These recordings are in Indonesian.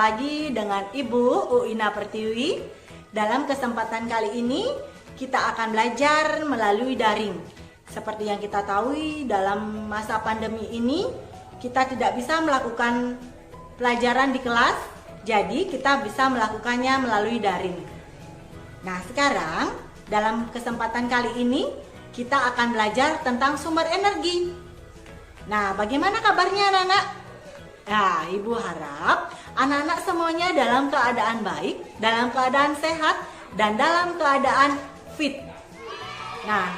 lagi dengan Ibu Uina Pertiwi. Dalam kesempatan kali ini kita akan belajar melalui daring. Seperti yang kita tahu, dalam masa pandemi ini kita tidak bisa melakukan pelajaran di kelas, jadi kita bisa melakukannya melalui daring. Nah, sekarang dalam kesempatan kali ini kita akan belajar tentang sumber energi. Nah, bagaimana kabarnya anak-anak? Nah, Ibu harap anak-anak semuanya dalam keadaan baik, dalam keadaan sehat, dan dalam keadaan fit. Nah,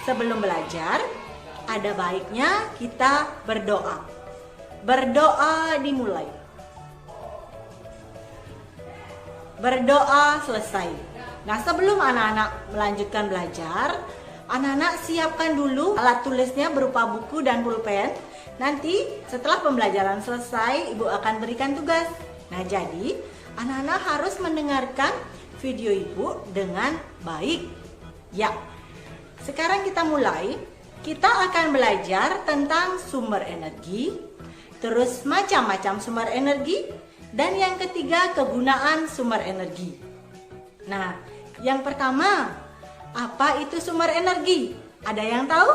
sebelum belajar, ada baiknya kita berdoa. Berdoa dimulai. Berdoa selesai. Nah, sebelum anak-anak melanjutkan belajar, anak-anak siapkan dulu alat tulisnya berupa buku dan pulpen. Nanti setelah pembelajaran selesai, Ibu akan berikan tugas. Nah, jadi anak-anak harus mendengarkan video Ibu dengan baik. Ya, sekarang kita mulai. Kita akan belajar tentang sumber energi, terus macam-macam sumber energi, dan yang ketiga kegunaan sumber energi. Nah, yang pertama, apa itu sumber energi? Ada yang tahu?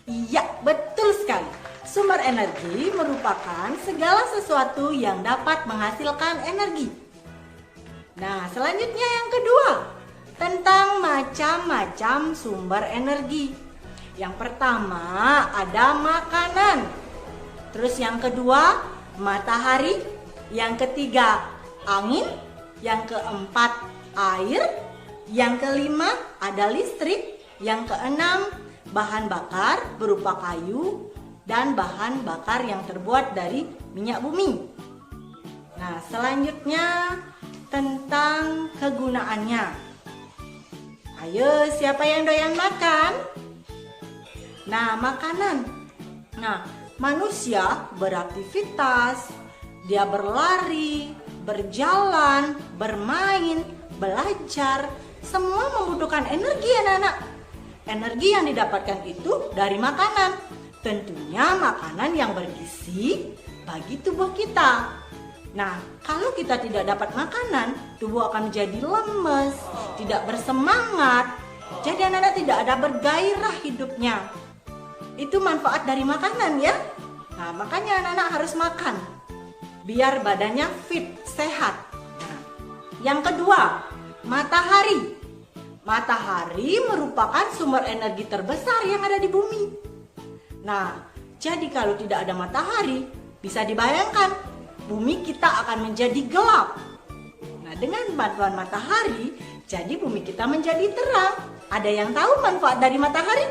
Iya, betul sekali. Sumber energi merupakan segala sesuatu yang dapat menghasilkan energi. Nah, selanjutnya yang kedua, tentang macam-macam sumber energi. Yang pertama ada makanan. Terus yang kedua matahari. Yang ketiga angin. Yang keempat air. Yang kelima ada listrik. Yang keenam bahan bakar berupa kayu dan bahan bakar yang terbuat dari minyak bumi. Nah, selanjutnya tentang kegunaannya. Ayo, siapa yang doyan makan? Nah, makanan. Nah, manusia beraktivitas, dia berlari, berjalan, bermain, belajar, semua membutuhkan energi anak-anak. Energi yang didapatkan itu dari makanan. Tentunya makanan yang bergizi bagi tubuh kita. Nah, kalau kita tidak dapat makanan, tubuh akan menjadi lemes, tidak bersemangat. Jadi anak-anak tidak ada bergairah hidupnya. Itu manfaat dari makanan ya. Nah, makanya anak-anak harus makan biar badannya fit, sehat. Nah, yang kedua, matahari. Matahari merupakan sumber energi terbesar yang ada di bumi. Nah, jadi kalau tidak ada matahari, bisa dibayangkan bumi kita akan menjadi gelap. Nah, dengan bantuan matahari, jadi bumi kita menjadi terang. Ada yang tahu manfaat dari matahari?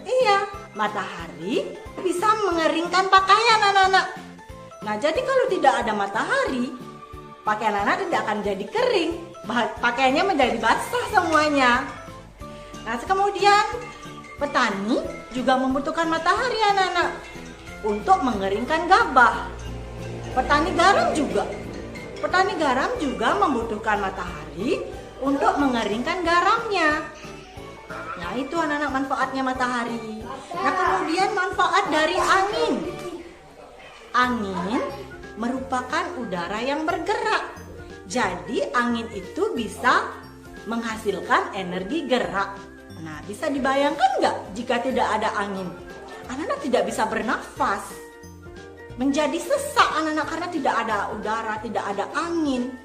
Iya, matahari bisa mengeringkan pakaian anak-anak. Nah, jadi kalau tidak ada matahari, pakaian anak tidak akan jadi kering. Pakaiannya menjadi basah semuanya. Nah, kemudian petani juga membutuhkan matahari anak-anak untuk mengeringkan gabah. Petani garam juga membutuhkan matahari untuk mengeringkan garamnya. Nah, itu anak-anak manfaatnya matahari. Nah, kemudian manfaat dari angin. Angin merupakan udara yang bergerak. Jadi angin itu bisa menghasilkan energi gerak. Nah, bisa dibayangkan nggak jika tidak ada angin? Anak-anak tidak bisa bernafas. Menjadi sesak anak-anak karena tidak ada udara, tidak ada angin.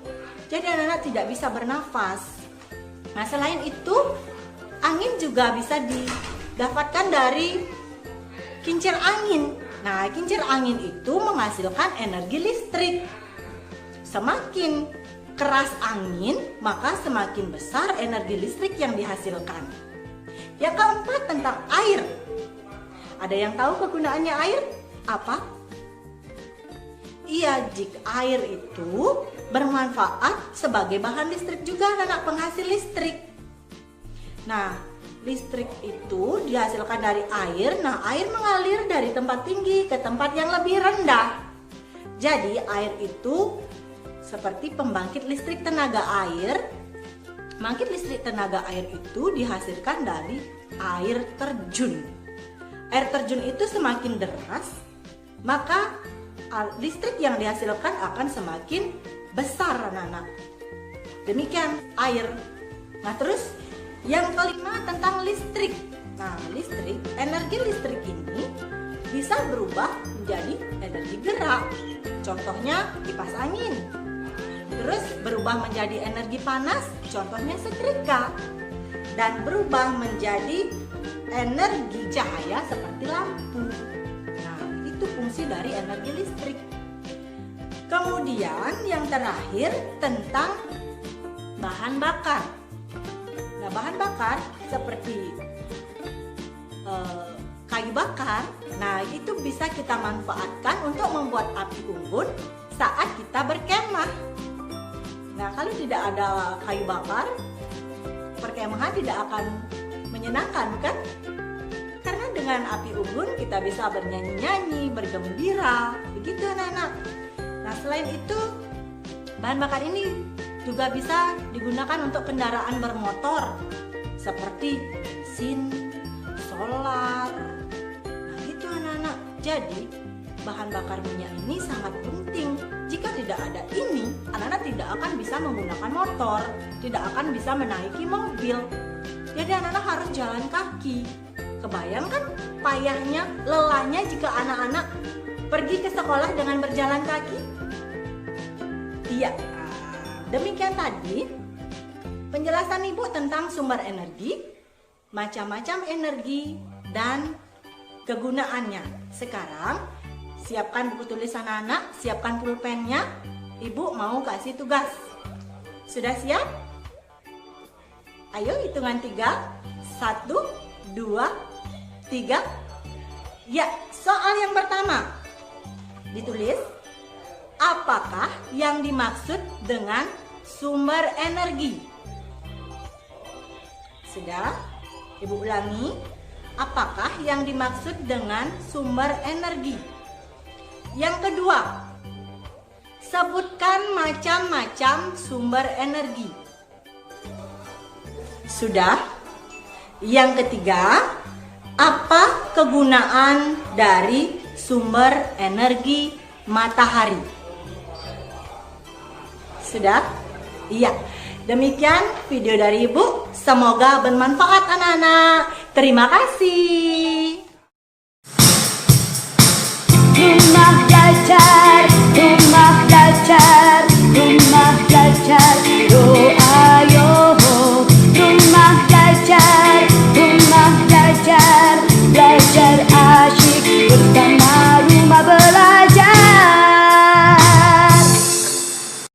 Jadi anak-anak tidak bisa bernafas. Nah, selain itu, angin juga bisa didapatkan dari kincir angin. Nah, kincir angin itu menghasilkan energi listrik. Semakin keras angin, maka semakin besar energi listrik yang dihasilkan. Yang keempat tentang air. Ada yang tahu kegunaannya air? Apa? Iya, jika air itu bermanfaat sebagai bahan listrik juga, anak penghasil listrik. Nah, listrik itu dihasilkan dari air. Nah, air mengalir dari tempat tinggi ke tempat yang lebih rendah. Jadi, air itu seperti pembangkit listrik tenaga air. Pembangkit listrik tenaga air itu dihasilkan dari air terjun. Air terjun itu semakin deras, maka listrik yang dihasilkan akan semakin besar anak-anak. Demikian air. Nah terus yang kelima tentang listrik. Nah energi listrik ini bisa berubah menjadi energi gerak. Contohnya kipas angin. Terus berubah menjadi energi panas, contohnya setrika. Dan berubah menjadi energi cahaya seperti lampu. Nah, itu fungsi dari energi listrik. Kemudian yang terakhir tentang bahan bakar. Nah, bahan bakar seperti kayu bakar. Nah, itu bisa kita manfaatkan untuk membuat api unggun saat kita berkemah. Nah, kalau tidak ada kayu bakar, perkemahan tidak akan menyenangkan, bukan? Karena dengan api unggun kita bisa bernyanyi-nyanyi, bergembira, begitu anak-anak. Nah, selain itu, bahan bakar ini juga bisa digunakan untuk kendaraan bermotor seperti bensin, solar. Nah, gitu anak-anak. Jadi, bahan bakar minyak ini sangat penting. Jika tidak ada ini, anak-anak tidak akan bisa menggunakan motor, tidak akan bisa menaiki mobil. Jadi anak-anak harus jalan kaki. Kebayangkan payahnya, lelahnya jika anak-anak pergi ke sekolah dengan berjalan kaki? Iya, demikian tadi penjelasan Ibu tentang sumber energi, macam-macam energi, dan kegunaannya. Sekarang siapkan buku tulis anak-anak, siapkan pulpennya. Ibu mau kasih tugas. Sudah siap? Ayo hitungan 3. 1, 2, 3. Ya, soal yang pertama. Ditulis, apakah yang dimaksud dengan sumber energi? Sudah? Ibu ulangi. Apakah yang dimaksud dengan sumber energi? Yang kedua, sebutkan macam-macam sumber energi. Sudah? Yang ketiga, apa kegunaan dari sumber energi matahari? Sudah? Iya. Demikian video dari Ibu. Semoga bermanfaat anak-anak. Terima kasih.